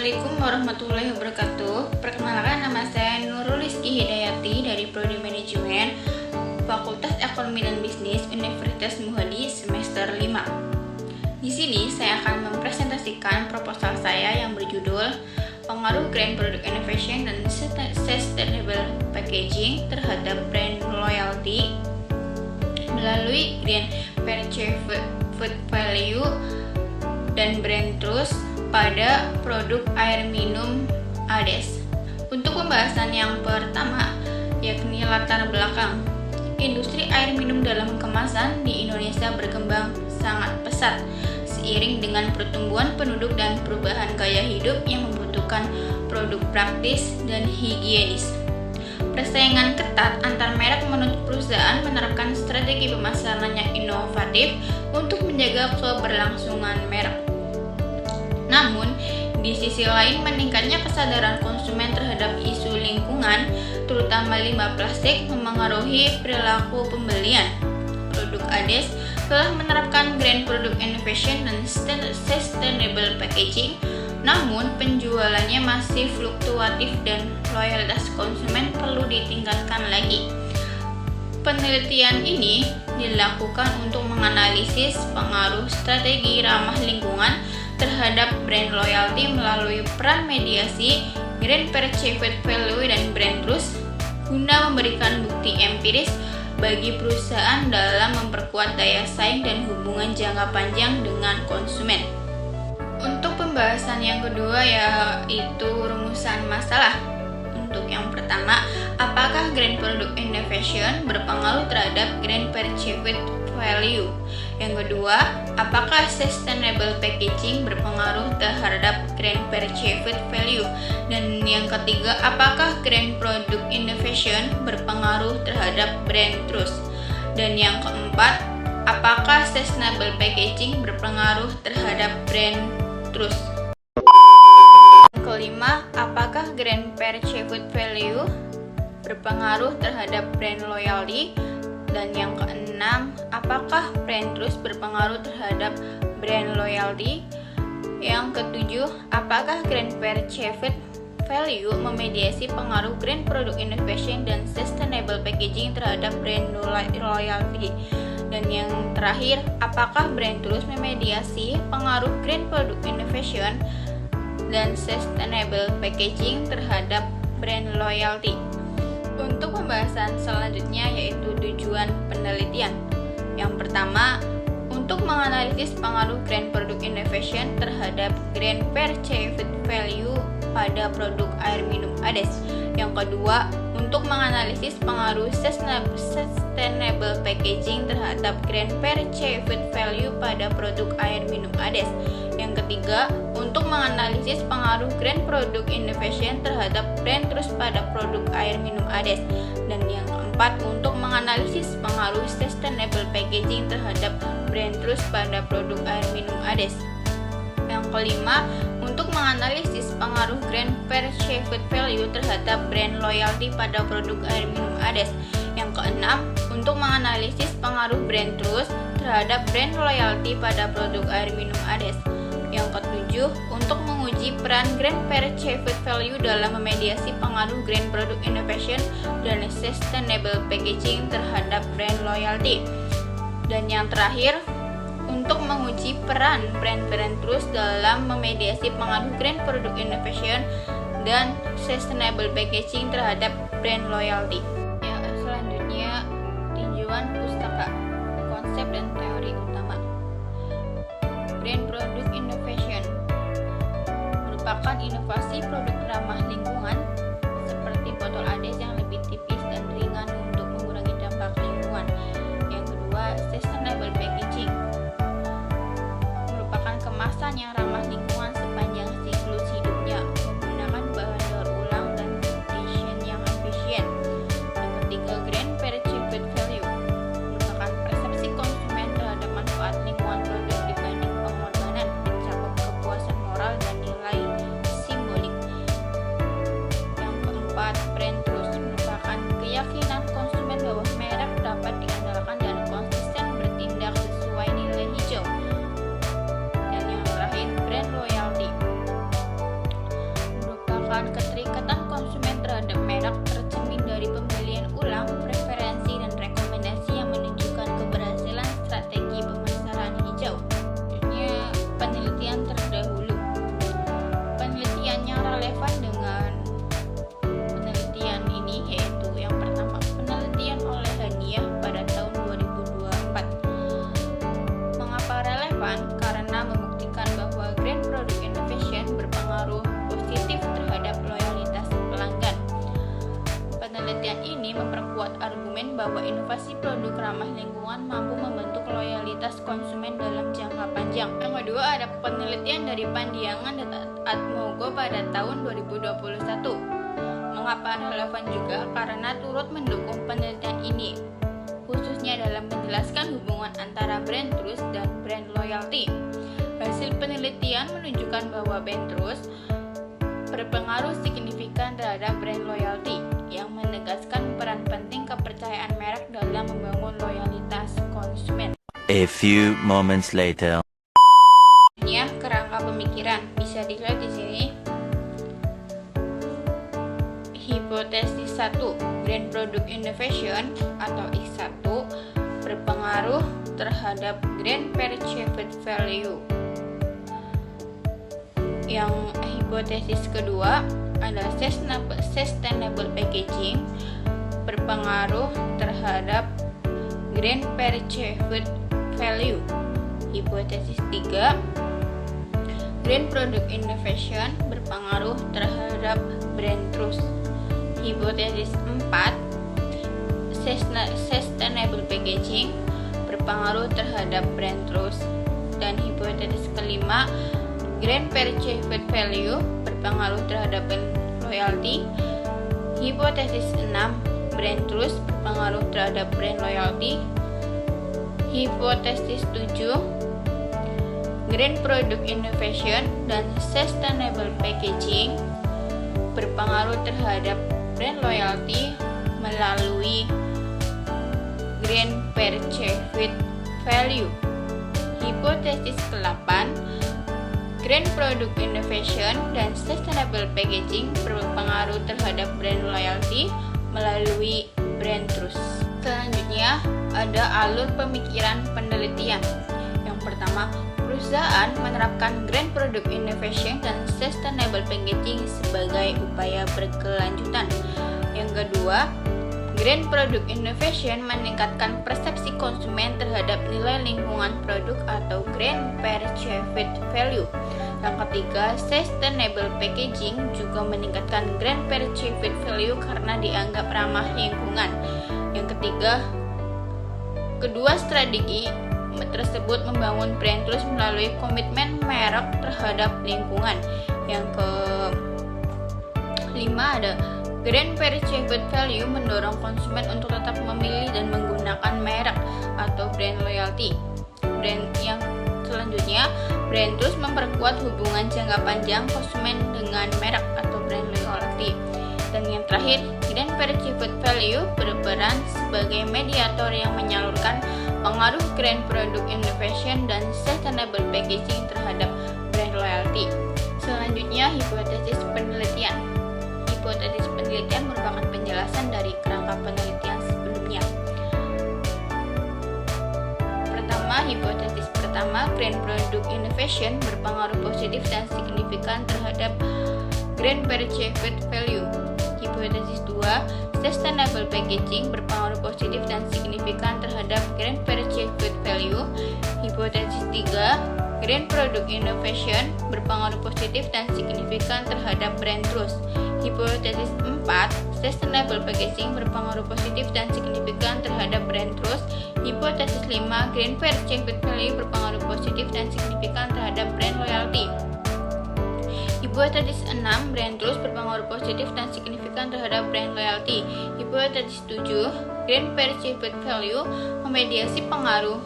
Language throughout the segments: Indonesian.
Assalamualaikum warahmatullahi wabarakatuh. Perkenalkan, nama saya Nurul Rizky Hidayati dari Prodi Manajemen Fakultas Ekonomi dan Bisnis Universitas Muhadi semester 5. Di sini saya akan mempresentasikan proposal saya yang berjudul Pengaruh Green Product Innovation dan Sustainable Packaging terhadap Brand Loyalty melalui Green Perceived Food Value dan Brand Trust pada produk air minum ADES. Untuk pembahasan yang pertama, yakni latar belakang. Industri air minum dalam kemasan di Indonesia berkembang sangat pesat seiring dengan pertumbuhan penduduk dan perubahan gaya hidup yang membutuhkan produk praktis dan higienis. Persaingan ketat antar merek menuntut perusahaan menerapkan strategi pemasaran yang inovatif untuk menjaga keberlangsungan merek. Namun, di sisi lain meningkatnya kesadaran konsumen terhadap isu lingkungan, terutama limbah plastik, memengaruhi perilaku pembelian. Produk ADES telah menerapkan Green Product Innovation dan Sustainable Packaging, namun penjualannya masih fluktuatif dan loyalitas konsumen perlu ditingkatkan lagi. Penelitian ini dilakukan untuk menganalisis pengaruh strategi ramah lingkungan terhadap brand loyalty melalui peran mediasi, Green Perceived Value dan Brand Trust guna memberikan bukti empiris bagi perusahaan dalam memperkuat daya saing dan hubungan jangka panjang dengan konsumen. Untuk pembahasan yang kedua yaitu rumusan masalah. Untuk yang pertama, apakah Green Product Innovation berpengaruh terhadap Green Perceived Value? Yang kedua, apakah Sustainable Packaging berpengaruh terhadap Green Perceived Value? Dan yang ketiga, apakah Green Product Innovation berpengaruh terhadap Brand Trust? Dan yang keempat, apakah Sustainable Packaging berpengaruh terhadap Brand Trust? Yang kelima, apakah Green Perceived Value berpengaruh terhadap brand loyalty? Dan yang keenam, apakah Brand Trust berpengaruh terhadap brand loyalty? Yang ketujuh, apakah Green Perceived Value memediasi pengaruh Green Product Innovation dan Sustainable Packaging terhadap brand loyalty? Dan yang terakhir, apakah Brand Trust memediasi pengaruh Green Product Innovation dan Sustainable Packaging terhadap brand loyalty? Untuk pembahasan selanjutnya yaitu tujuan penelitian. Yang pertama, untuk menganalisis pengaruh Green Product Innovation terhadap Green Perceived Value pada produk air minum ADES. Yang kedua, untuk menganalisis pengaruh Sustainable Packaging terhadap Green Perceived Value pada produk air minum ADES. Yang ketiga, untuk menganalisis pengaruh Green Product Innovation terhadap Brand Trust pada produk air minum ADES. Dan yang keempat, untuk menganalisis pengaruh Sustainable Packaging terhadap Brand Trust pada produk air minum ADES. Yang kelima, untuk menganalisis pengaruh Green Perceived Value terhadap brand loyalty pada produk air minum ADES. Yang keenam, untuk menganalisis pengaruh Brand Trust terhadap brand loyalty pada produk air minum ADES. Yang ketujuh, untuk menguji peran Green Perceived Value dalam memediasi pengaruh Green Product Innovation dan Sustainable Packaging terhadap brand loyalty. Dan yang terakhir, untuk menguji peran Brand Trust dalam memediasi pengaruh Green Product Innovation dan Sustainable Packaging terhadap brand loyalty. Selanjutnya, tinjauan pustaka, konsep dan teori utama. Green Product Innovation merupakan inovasi produk ramah lingkungan seperti botol ADES yang lebih tipis dan ringan untuk mengurangi dampak lingkungan. Yang kedua, Sustainable Packaging merupakan kemasan yang ramah lingkungan sepanjang siklus hidupnya, menggunakan bahan daur ulang dan desain yang efisien. Yang ketiga, Green Perceived Value merupakan persepsi konsumen terhadap manfaat lingkungan produk dibanding pengorbanan, mencakup kepuasan moral dan nilai simbolik. Yang keempat, Brand Trust merupakan keyakinan konsumen bahwa merek dapat diandalkan dan konsisten bertindak sesuai nilai hijau. Dan yang terakhir, Brand Loyalty menyatakan keterikatan konsumen terhadap merek tercermin dari pembelian ulang, preferensi, dan rekomendasi yang menunjukkan keberhasilan strategi pemasaran hijau. Selanjutnya, penelitian terdahulu. Penelitian yang relevan dengan penelitian ini yaitu yang pertama, penelitian oleh Haniah pada tahun 2024. Mengapa relevan? Karena membuktikan bahwa Green Product Innovation berpengaruh positif terhadap loyalitas pelanggan. Penelitian ini memperkuat argumen bahwa inovasi produk ramah lingkungan mampu membentuk loyalitas konsumen dalam jangka panjang. Yang kedua, ada penelitian dari Pandiangan dan Atmogo pada tahun 2021. Mengapa relevan juga? Karena turut mendukung penelitian ini, khususnya dalam menjelaskan hubungan antara brand trust dan brand loyalty. Hasil penelitian menunjukkan bahwa brand trust berpengaruh signifikan terhadap brand loyalty, yang menegaskan peran penting kepercayaan merek dalam membangun loyalitas konsumen. A few moments later. Ya, kerangka pemikiran bisa dilihat di sini. Hipotesis 1, Green Product Innovation atau X1 berpengaruh terhadap Green Perceived Value. Yang hipotesis kedua adalah Sustainable Packaging berpengaruh terhadap Green Perceived Value. Hipotesis 3, Green Product Innovation berpengaruh terhadap Brand Trust. Hipotesis 4, Sustainable Packaging berpengaruh terhadap Brand Trust. Dan hipotesis kelima, Green Perceived Value berpengaruh terhadap brand loyalty. Hipotesis 6, Brand Trust berpengaruh terhadap brand loyalty. Hipotesis 7, Green Product Innovation dan Sustainable Packaging berpengaruh terhadap brand loyalty melalui Green Perceived Value. Hipotesis ke-8, Green Product Innovation dan Sustainable Packaging berpengaruh terhadap brand loyalty melalui brand trust. Selanjutnya, ada alur pemikiran penelitian. Yang pertama, perusahaan menerapkan Green Product Innovation dan Sustainable Packaging sebagai upaya berkelanjutan. Yang kedua, Green Product Innovation meningkatkan persepsi konsumen terhadap nilai lingkungan produk atau Green Perceived Value. Yang ketiga, Sustainable Packaging juga meningkatkan Green Perceived Value karena dianggap ramah lingkungan. Yang ketiga, kedua strategi tersebut membangun brand trust melalui komitmen merek terhadap lingkungan. Yang kelima, ada Green Perceived Value mendorong konsumen untuk tetap memilih dan menggunakan merek atau brand loyalty. Brand yang selanjutnya, brand trust memperkuat hubungan jangka panjang konsumen dengan merek atau brand loyalty. Dan yang terakhir, Green Perceived Value berperan sebagai mediator yang menyalurkan pengaruh Green Product Innovation dan Sustainable Packaging terhadap brand loyalty. Selanjutnya, hipotesis penelitian. Hipotesis penelitian merupakan penjelasan dari kerangka penelitian sebelumnya. Pertama, hipotesis pertama, Green Product Innovation berpengaruh positif dan signifikan terhadap Green Perceived Value. Hipotesis 2, Sustainable Packaging berpengaruh positif dan signifikan terhadap Green Perceived Value. Hipotesis 3, Green Product Innovation berpengaruh positif dan signifikan terhadap brand trust. Hipotesis 4, Sustainable Packaging berpengaruh positif dan signifikan terhadap brand trust. Hipotesis 5, Green Perceived Value berpengaruh positif dan signifikan terhadap brand loyalty. Hipotesis 6, brand trust berpengaruh positif dan signifikan terhadap brand loyalty. Hipotesis 7, Green Perceived Value memediasi pengaruh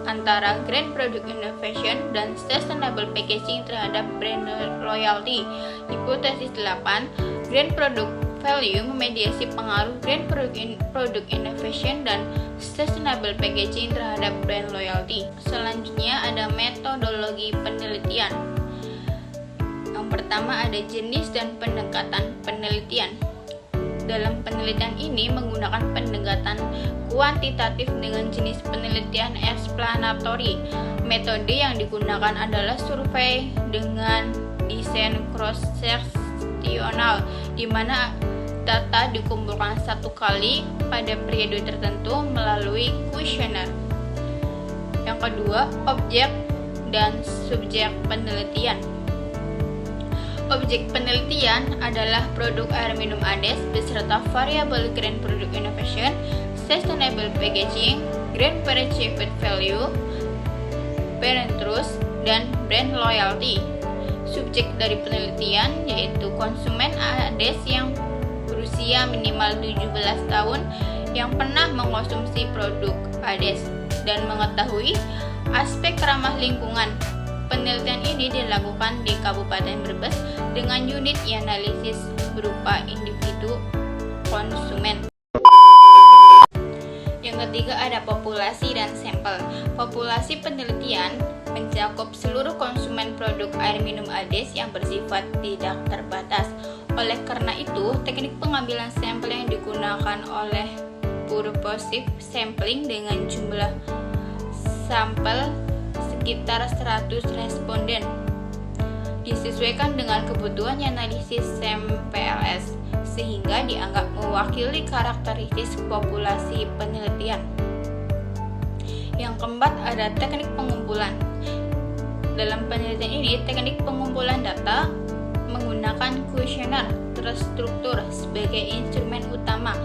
antara Green Product Innovation dan Sustainable Packaging terhadap brand loyalty. Hipotesis 8, Green Product Value memediasi pengaruh Green Product Innovation dan Sustainable Packaging terhadap brand loyalty. Selanjutnya ada metodologi penelitian. Yang pertama ada jenis dan pendekatan penelitian. Dalam penelitian ini menggunakan pendekatan kuantitatif dengan jenis penelitian explanatory. Metode yang digunakan adalah survei dengan desain cross-seksional, di mana data dikumpulkan satu kali pada periode tertentu melalui kuesioner. Yang kedua, objek dan subjek penelitian. Objek penelitian adalah produk air minum Ades beserta variabel Grand Product Innovation, Sustainable Packaging, Grand Perceived Value, Brand Trust, dan Brand Loyalty. Subjek dari penelitian yaitu konsumen Ades yang berusia minimal 17 tahun yang pernah mengkonsumsi produk Ades dan mengetahui aspek ramah lingkungan. Penelitian ini dilakukan di Kabupaten Brebes dengan unit analisis berupa individu konsumen. Yang ketiga ada populasi dan sampel. Populasi penelitian mencakup seluruh konsumen produk air minum Ades yang bersifat tidak terbatas. Oleh karena itu, teknik pengambilan sampel yang digunakan oleh purposive sampling dengan jumlah sampel sekitar 100 responden disesuaikan dengan kebutuhan analisis SAMPLS sehingga dianggap mewakili karakteristik populasi penelitian. Yang keempat ada teknik pengumpulan. Dalam penelitian ini, teknik pengumpulan data menggunakan kuesioner terstruktur sebagai instrumen utama.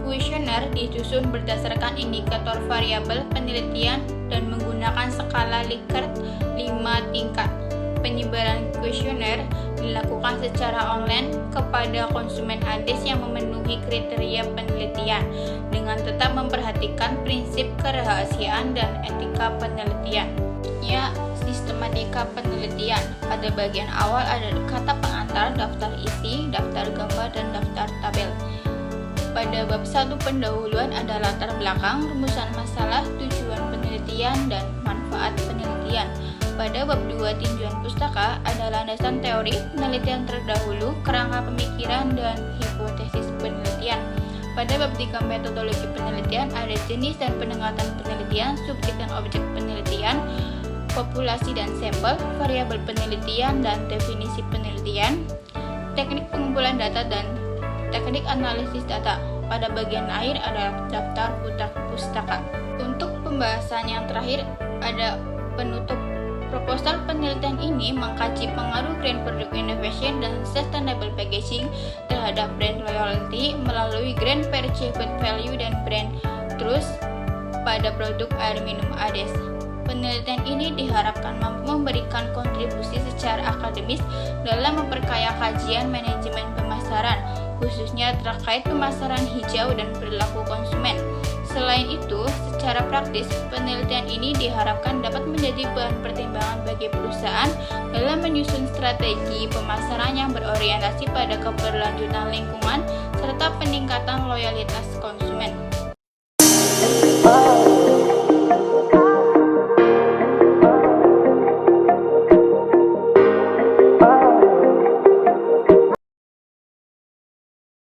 Kuesioner disusun berdasarkan indikator variabel penelitian dan menggunakan skala Likert 5 tingkat. Penyebaran kuesioner dilakukan secara online kepada konsumen Ades yang memenuhi kriteria penelitian dengan tetap memperhatikan prinsip kerahasiaan dan etika penelitian. Ya, sistematika penelitian. Pada bagian awal ada kata pengantar, daftar isi, daftar gambar, dan daftar tabel. Pada bab 1 pendahuluan ada latar belakang, rumusan masalah, tujuan penelitian, dan manfaat penelitian. Pada bab 2 tinjauan pustaka ada landasan teori penelitian terdahulu, kerangka pemikiran, dan hipotesis penelitian. Pada bab 3 metodologi penelitian ada jenis dan pendekatan penelitian, subjek dan objek penelitian, populasi dan sampel, variabel penelitian dan definisi penelitian, teknik pengumpulan data, dan teknik analisis data. Pada bagian akhir ada daftar pustaka. Untuk pembahasan yang terakhir ada penutup. Proposal penelitian ini mengkaji pengaruh Grand Product Innovation dan Sustainable Packaging terhadap brand loyalty melalui Grand Perceived Value dan Brand Trust pada produk air minum Ades. Penelitian ini diharapkan mampu memberikan kontribusi secara akademis dalam memperkaya kajian manajemen pemasaran, khususnya terkait pemasaran hijau dan perilaku konsumen. Selain itu, secara praktis, penelitian ini diharapkan dapat menjadi bahan pertimbangan bagi perusahaan dalam menyusun strategi pemasaran yang berorientasi pada keberlanjutan lingkungan serta peningkatan loyalitas